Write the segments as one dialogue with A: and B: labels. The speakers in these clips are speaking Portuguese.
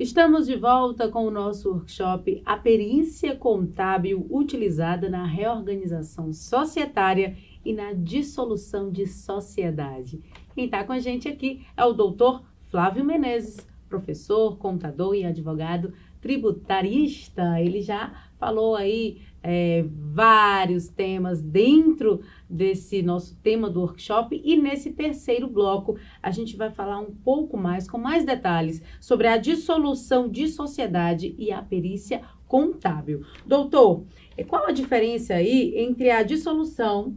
A: Estamos de volta com o nosso workshop A Perícia Contábil utilizada na reorganização societária e na dissolução de sociedade. Quem está com a gente aqui é o doutor Flávio Menezes, professor, contador e advogado tributarista. Ele já falou aí vários temas dentro desse nosso tema do workshop, e nesse terceiro bloco a gente vai falar um pouco mais, com mais detalhes, sobre a dissolução de sociedade e a perícia contábil. Doutor, qual a diferença aí entre a dissolução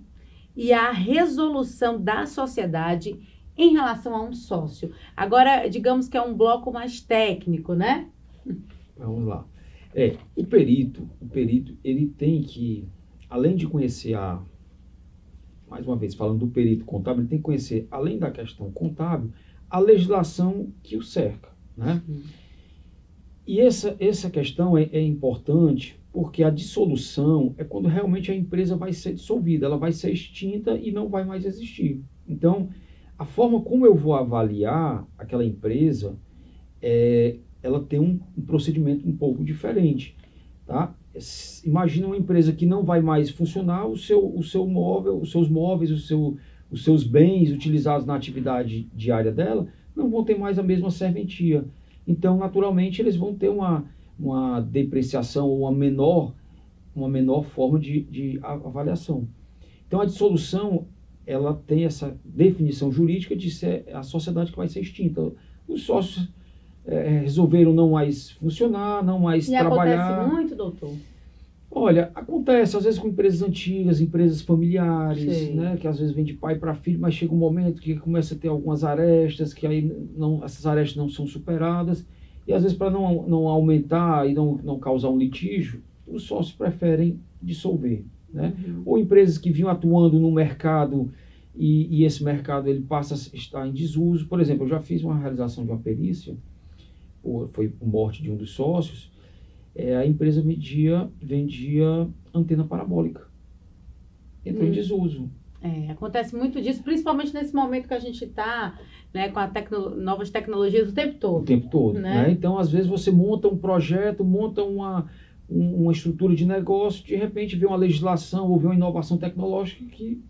A: e a resolução da sociedade em relação a um sócio? Agora, digamos que é um bloco mais técnico, né?
B: Vamos lá. O perito, ele tem que, além de conhecer mais uma vez, falando do perito contábil, ele tem que conhecer, além da questão contábil, a legislação que o cerca, né? E essa questão é importante porque a dissolução é quando realmente a empresa vai ser dissolvida, ela vai ser extinta e não vai mais existir. Então, a forma como eu vou avaliar aquela empresa, ela tem um procedimento um pouco diferente, tá? Imagina uma empresa que não vai mais funcionar, os seus móveis, os seus bens utilizados na atividade diária dela não vão ter mais a mesma serventia. Então, naturalmente, eles vão ter uma depreciação ou uma menor forma de avaliação. Então, a dissolução, ela tem essa definição jurídica de ser a sociedade que vai ser extinta. Os sócios resolveram não mais funcionar, não mais trabalhar.
A: E acontece muito, doutor?
B: Olha, acontece às vezes com empresas antigas, empresas familiares, né, que às vezes vem de pai para filho, mas chega um momento que começa a ter algumas arestas, que aí essas arestas não são superadas, e às vezes para não aumentar e não causar um litígio, os sócios preferem dissolver, né? Ou empresas que vinham atuando no mercado e esse mercado ele passa a estar em desuso. Por exemplo, eu já fiz uma realização de uma perícia, foi por morte de um dos sócios. A empresa vendia antena parabólica. Entrou em desuso.
A: Acontece muito disso, principalmente nesse momento que a gente está, né, com novas tecnologias o tempo todo.
B: O tempo todo, né? Então, às vezes, você monta um projeto, monta uma estrutura de negócio, de repente vê uma legislação ou vê uma inovação tecnológica que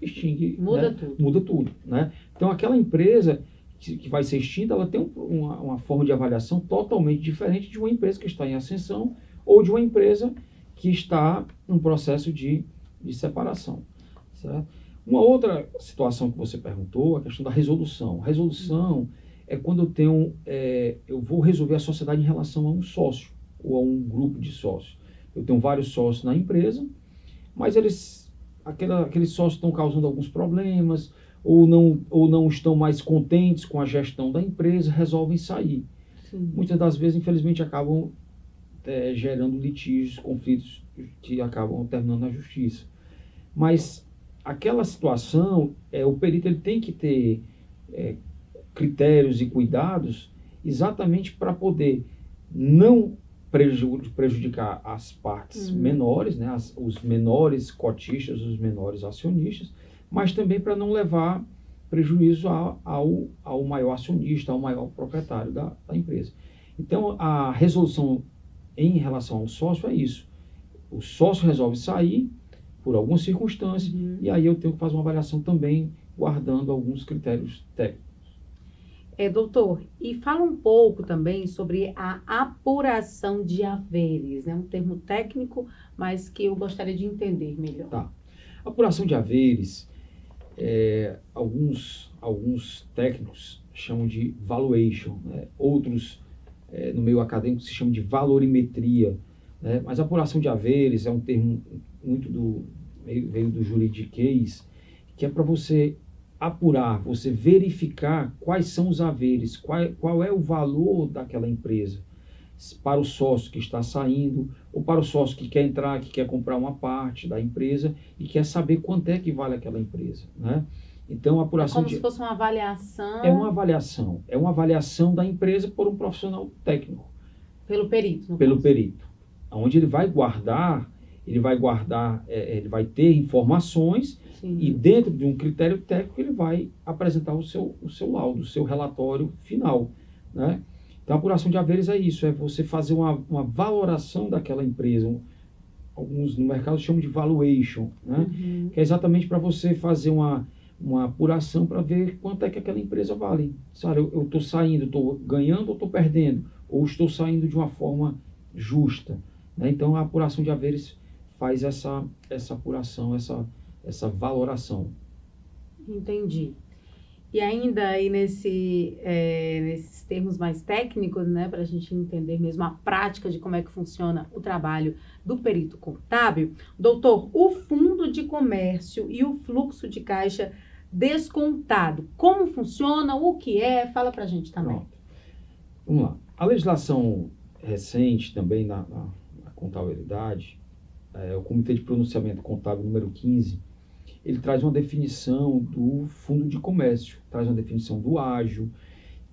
B: extingue.
A: Muda,
B: né?
A: tudo.
B: Muda tudo, né? Então, aquela empresa que vai ser extinta, ela tem uma forma de avaliação totalmente diferente de uma empresa que está em ascensão ou de uma empresa que está num processo de separação, certo? Uma outra situação que você perguntou, a questão da resolução. A resolução é quando eu vou resolver a sociedade em relação a um sócio ou a um grupo de sócios. Eu tenho vários sócios na empresa, mas aqueles sócios estão causando alguns problemas, ou não estão mais contentes com a gestão da empresa, resolvem sair.
A: Sim.
B: Muitas das vezes, infelizmente, acabam gerando litígios, conflitos que acabam terminando na justiça. Mas aquela situação, o perito ele tem que ter critérios e cuidados exatamente para poder não prejudicar as partes menores, né, os menores cotistas, os menores acionistas, mas também para não levar prejuízo ao maior acionista, ao maior proprietário da empresa. Então, a resolução em relação ao sócio é isso. O sócio resolve sair por algumas circunstâncias, e aí eu tenho que fazer uma avaliação também, guardando alguns critérios técnicos.
A: Doutor, e fala um pouco também sobre a apuração de haveres, né? Um termo técnico, mas que eu gostaria de entender melhor.
B: Tá. Apuração de haveres, alguns técnicos chamam de valuation, né? Outros, no meio acadêmico, se chamam de valorimetria, né? Mas apuração de haveres é um termo veio do juridiquês, que é para você apurar, você verificar quais são os haveres, qual é o valor daquela empresa para o sócio que está saindo, ou para o sócio que quer entrar, que quer comprar uma parte da empresa e quer saber quanto é que vale aquela empresa, né? Então, a apuração
A: se fosse uma avaliação.
B: É uma avaliação da empresa por um profissional técnico.
A: Pelo perito.
B: Pelo perito. Onde ele vai ter informações. Sim. E dentro de um critério técnico ele vai apresentar o seu laudo, o seu relatório final, né? Então, a apuração de haveres é isso, é você fazer uma valoração daquela empresa. Alguns no mercado chamam de valuation, né?
A: Uhum.
B: Que é exatamente para você fazer uma apuração para ver quanto é que aquela empresa vale. Sabe, eu estou saindo, estou ganhando ou estou perdendo? Ou estou saindo de uma forma justa, né? Então, a apuração de haveres faz essa apuração, essa valoração.
A: Entendi. E ainda aí nesses termos mais técnicos, né, para a gente entender mesmo a prática de como é que funciona o trabalho do perito contábil, doutor, o fundo de comércio e o fluxo de caixa descontado, como funciona, o que é? Fala para a gente também.
B: Pronto. Vamos lá. A legislação recente também na contabilidade, o Comitê de Pronunciamento Contábil número 15, ele traz uma definição do fundo de comércio, traz uma definição do ágio,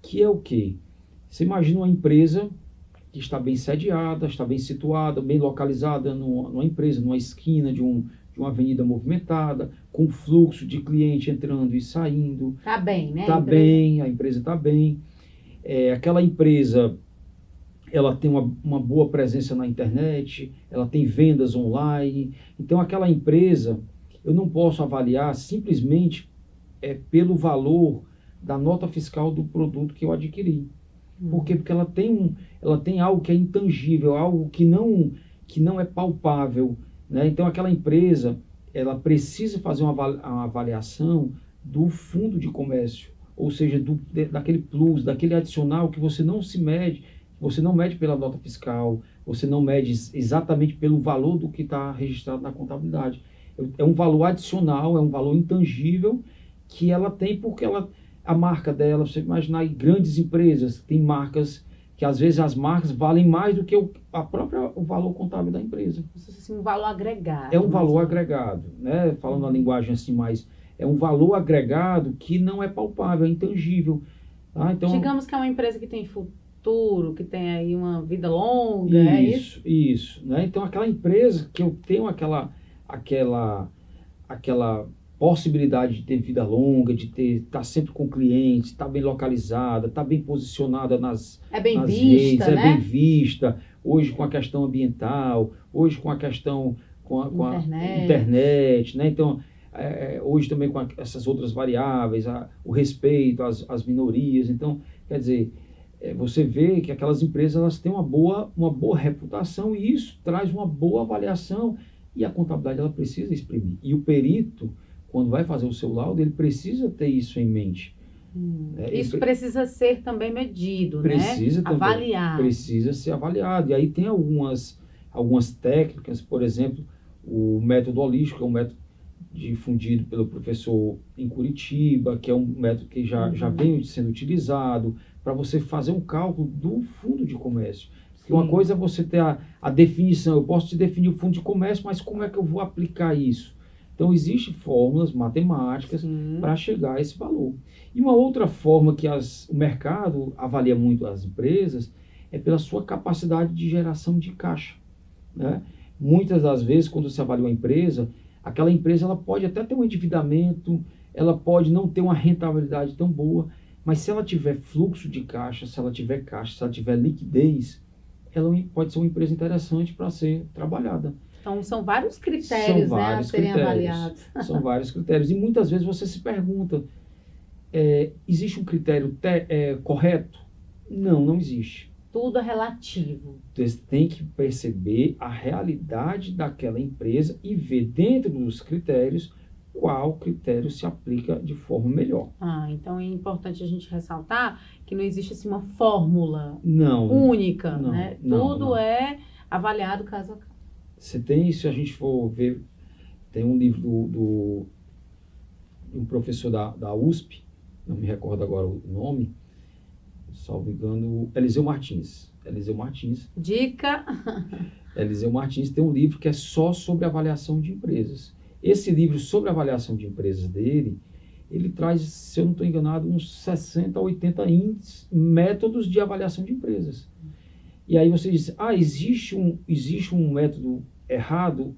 B: que é o quê? Você imagina uma empresa que está bem sediada, está bem situada, bem localizada numa empresa, numa esquina de uma avenida movimentada, com fluxo de cliente entrando e saindo.
A: Tá bem, né?
B: Está bem, a empresa está bem. Aquela empresa, ela tem uma boa presença na internet, ela tem vendas online. Então, aquela empresa, eu não posso avaliar simplesmente pelo valor da nota fiscal do produto que eu adquiri. Por quê? Porque ela tem algo que é intangível, algo que não é palpável, né? Então, aquela empresa, ela precisa fazer uma avaliação do fundo de comércio, ou seja, daquele plus, daquele adicional que você não mede pela nota fiscal, você não mede exatamente pelo valor do que está registrado na contabilidade. É um valor adicional, é um valor intangível que ela tem porque a marca dela, você imaginar aí, grandes empresas, tem marcas que às vezes as marcas valem mais do que o valor contábil da empresa.
A: Assim, um valor agregado.
B: É um valor agregado, né? Falando a linguagem assim mais, é um valor agregado que não é palpável, é intangível. Tá? Então,
A: digamos que é uma empresa que tem futuro, que tem aí uma vida longa, é isso?
B: Isso, né? Então, aquela empresa que eu tenho aquela possibilidade de ter vida longa, de estar sempre com clientes, estar bem localizada, estar bem posicionada nas
A: vista,
B: redes,
A: né?
B: Bem vista, hoje com a questão ambiental, hoje com a questão com a internet, né? Então, hoje também com essas outras variáveis, o respeito às minorias. Então, quer dizer, você vê que aquelas empresas elas têm uma boa reputação e isso traz uma boa avaliação e a contabilidade ela precisa exprimir. E o perito, quando vai fazer o seu laudo, ele precisa ter isso em mente.
A: Isso precisa ser também medido,
B: precisa
A: né? Avaliado.
B: Precisa ser avaliado. E aí tem algumas técnicas, por exemplo, o método holístico, é um método difundido pelo professor em Curitiba, que é um método que já vem sendo utilizado para você fazer um cálculo do fundo de comércio. Porque uma coisa é você ter a definição, eu posso te definir o fundo de comércio, mas como é que eu vou aplicar isso? Então, existem fórmulas matemáticas para chegar a esse valor. E uma outra forma que o mercado avalia muito as empresas é pela sua capacidade de geração de caixa, né? Muitas das vezes, quando você avalia uma empresa, aquela empresa ela pode até ter um endividamento, ela pode não ter uma rentabilidade tão boa, mas se ela tiver fluxo de caixa, se ela tiver caixa, se ela tiver liquidez, ela pode ser uma empresa interessante para ser trabalhada.
A: Então, são vários critérios, a serem avaliados.
B: São vários critérios. E muitas vezes você se pergunta, existe um critério correto? Não existe.
A: Tudo é relativo.
B: Você tem que perceber a realidade daquela empresa e ver dentro dos critérios qual critério se aplica de forma melhor.
A: Então é importante a gente ressaltar que não existe assim, uma fórmula única, né? Tudo é avaliado caso a caso.
B: Você tem, se a gente for ver, tem um livro de um professor da USP, não me recordo agora o nome, salvo engano, Eliseu Martins.
A: Dica!
B: Eliseu Martins tem um livro que é só sobre avaliação de empresas. Esse livro sobre avaliação de empresas dele, ele traz, se eu não estou enganado, uns 60 a 80 métodos de avaliação de empresas. E aí você diz, existe um método errado,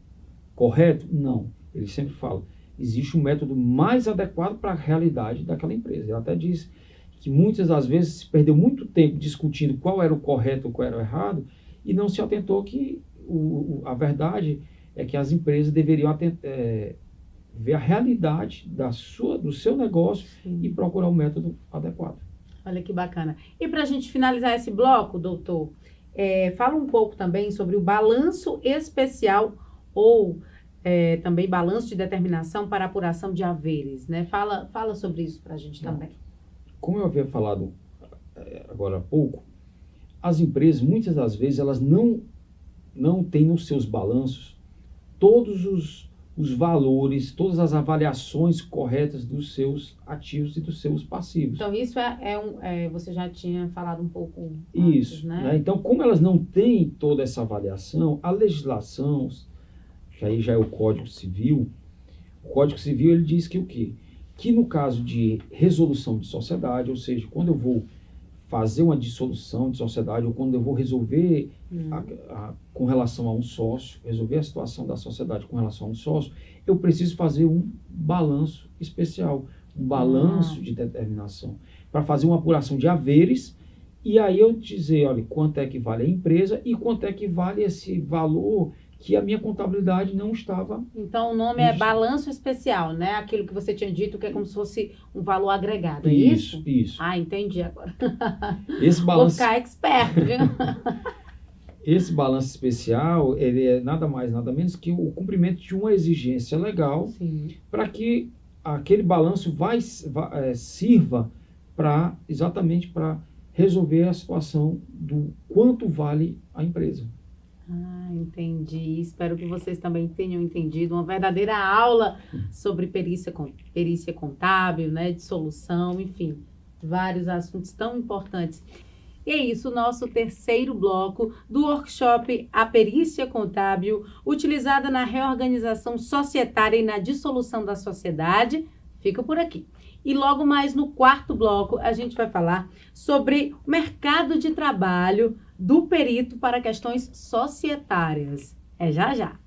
B: correto? Não. Ele sempre fala, existe um método mais adequado para a realidade daquela empresa. Ele até diz que muitas das vezes se perdeu muito tempo discutindo qual era o correto ou qual era o errado e não se atentou que a verdade é que as empresas deveriam ver a realidade do seu negócio e procurar o método adequado.
A: Olha que bacana. E para a gente finalizar esse bloco, doutor, fala um pouco também sobre o balanço especial ou também balanço de determinação para apuração de haveres, né? Fala sobre isso para a gente também.
B: Como eu havia falado agora há pouco, as empresas, muitas das vezes, elas não têm nos seus balanços todos os valores, todas as avaliações corretas dos seus ativos e dos seus passivos.
A: Então, isso você já tinha falado um pouco
B: antes,
A: isso, né?
B: Então, como elas não têm toda essa avaliação, a legislação, que aí já é o Código Civil ele diz que o quê? Que no caso de resolução de sociedade, ou seja, quando eu vou fazer uma dissolução de sociedade ou quando eu vou resolver com relação a um sócio, resolver a situação da sociedade com relação a um sócio, eu preciso fazer um balanço especial, um balanço de determinação, para fazer uma apuração de haveres e aí eu dizer, olha, quanto é que vale a empresa e quanto é que vale esse valor que a minha contabilidade não estava...
A: Então, o nome é balanço especial, né? Aquilo que você tinha dito que é como se fosse um valor agregado, é isso?
B: Isso.
A: Ah, entendi agora.
B: Esse balanço...
A: Vou ficar expert, viu?
B: Esse balanço especial, ele é nada mais, nada menos que o cumprimento de uma exigência legal para que aquele balanço sirva exatamente para resolver a situação do quanto vale a empresa.
A: Ah, entendi. Espero que vocês também tenham entendido. Uma verdadeira aula sobre perícia contábil, né, dissolução, enfim, vários assuntos tão importantes. E é isso, nosso terceiro bloco do workshop A Perícia Contábil, utilizada na reorganização societária e na dissolução da sociedade, fica por aqui. E logo mais no quarto bloco, a gente vai falar sobre o mercado de trabalho do perito para questões societárias. É já já!